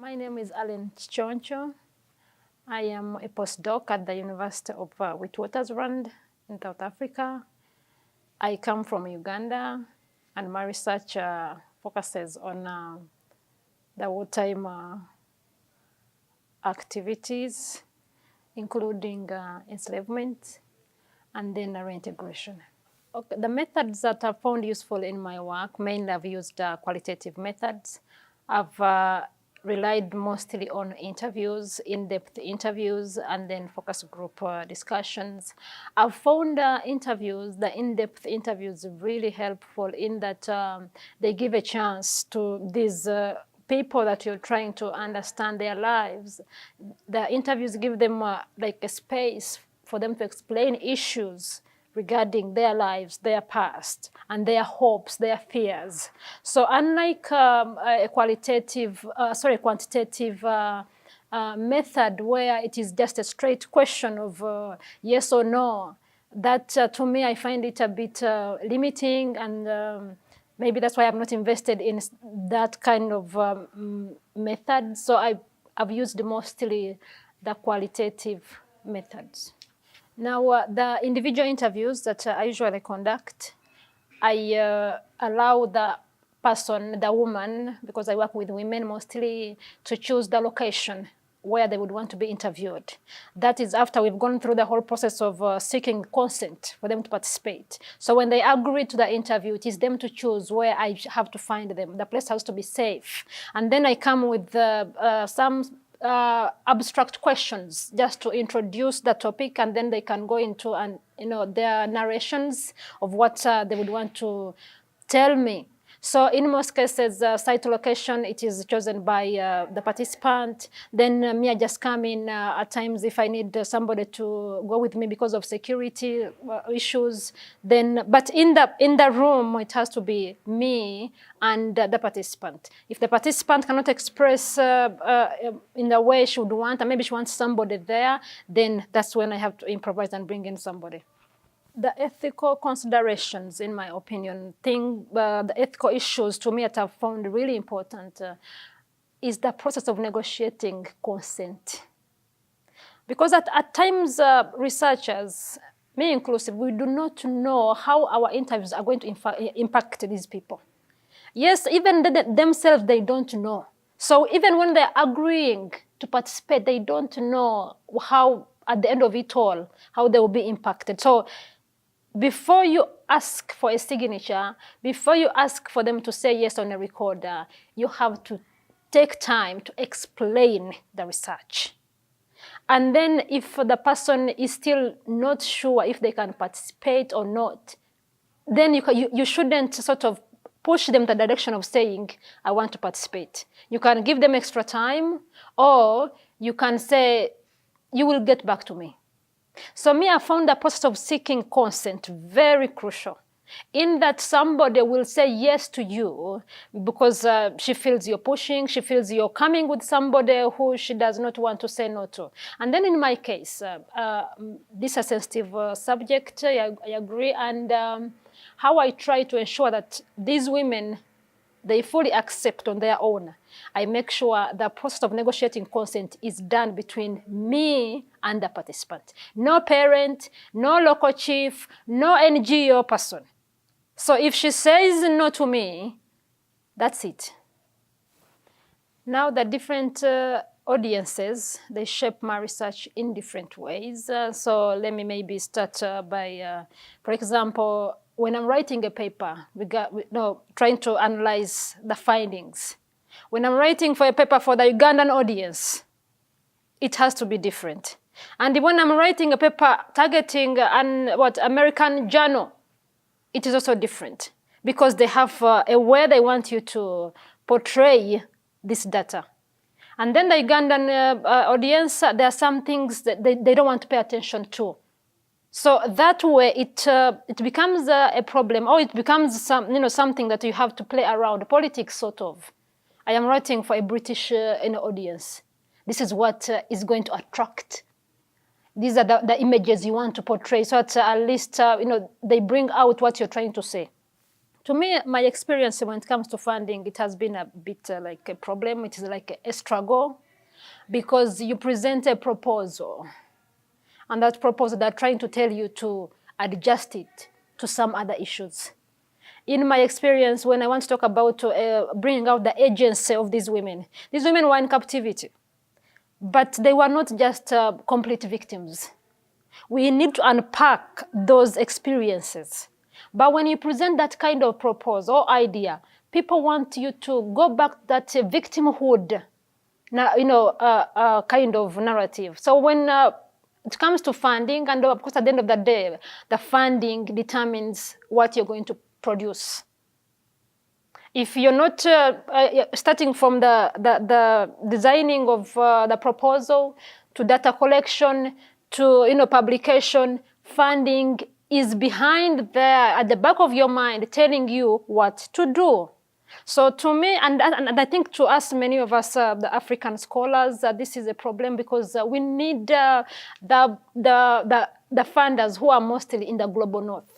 My name is Alan Kiconco. I am a postdoc at the University of Witwatersrand in South Africa. I come from Uganda, and my research focuses on the wartime activities, including enslavement and then reintegration. Okay, the methods that I've found useful in my work, mainly I've used qualitative methods. I've relied mostly on interviews, in-depth interviews, and then focus group discussions. I've found the in-depth interviews really helpful in that they give a chance to these people that you're trying to understand their lives. The interviews give them like a space for them to explain issues regarding their lives, their past, and their hopes, their fears. So unlike a quantitative method where it is just a straight question of yes or no, that to me I find it a bit limiting, and maybe that's why I'm not invested in that kind of method. So I've used mostly the qualitative methods. Now, the individual interviews that I usually conduct, I allow the person, the woman, because I work with women mostly, to choose the location where they would want to be interviewed. That is after we've gone through the whole process of seeking consent for them to participate. So when they agree to the interview, it is them to choose where I have to find them. The place has to be safe. And then I come with some abstract questions just to introduce the topic, and then they can go into their narrations of what they would want to tell me. So in most cases, site location, it is chosen by the participant. Then me, I just come in at times if I need somebody to go with me because of security issues. But in the room, it has to be me and the participant. If the participant cannot express in the way she would want, and maybe she wants somebody there, then that's when I have to improvise and bring in somebody. The ethical considerations, in my opinion, the ethical issues to me that I've found really important is the process of negotiating consent. Because at times, researchers, me inclusive, we do not know how our interviews are going to impact these people. Yes, even themselves, they don't know. So even when they're agreeing to participate, they don't know how, at the end of it all, how they will be impacted. So before you ask for a signature, before you ask for them to say yes on a recorder, you have to take time to explain the research. And then if the person is still not sure if they can participate or not, then you shouldn't sort of push them the direction of saying, I want to participate. You can give them extra time, or you can say, you will get back to me. So me, I found the process of seeking consent very crucial, in that somebody will say yes to you because she feels you're pushing, she feels you're coming with somebody who she does not want to say no to. And then in my case, this is a sensitive subject, I agree, and how I try to ensure that these women, they fully accept on their own. I make sure the process of negotiating consent is done between me and the participant. No parent, no local chief, no NGO person. So if she says no to me, that's it. Now the different audiences, they shape my research in different ways. So let me maybe start by, for example, when I'm writing a paper, trying to analyze the findings. When I'm writing for a paper for the Ugandan audience, it has to be different. And when I'm writing a paper targeting an American journal, it is also different, because they have a way they want you to portray this data. And then the Ugandan audience, there are some things that they don't want to pay attention to. So that way, it becomes a problem, or it becomes something that you have to play around, politics sort of. I am writing for a British audience. This is what is going to attract. These are the images you want to portray, so that at least they bring out what you're trying to say. To me, my experience when it comes to funding, it has been a bit like a problem. It is like a struggle because you present a proposal, and that proposal, they're trying to tell you to adjust it to some other issues. In my experience, when I want to talk about bringing out the agency of these women were in captivity, but they were not just complete victims. We need to unpack those experiences. But when you present that kind of proposal or idea, people want you to go back to that victimhood, kind of narrative. So when it comes to funding, and of course at the end of the day, the funding determines what you're going to produce. If you're not starting from the designing of the proposal to data collection to publication, funding is behind there at the back of your mind telling you what to do. So to me, and I think to us, many of us, the African scholars, this is a problem because we need the funders who are mostly in the global north.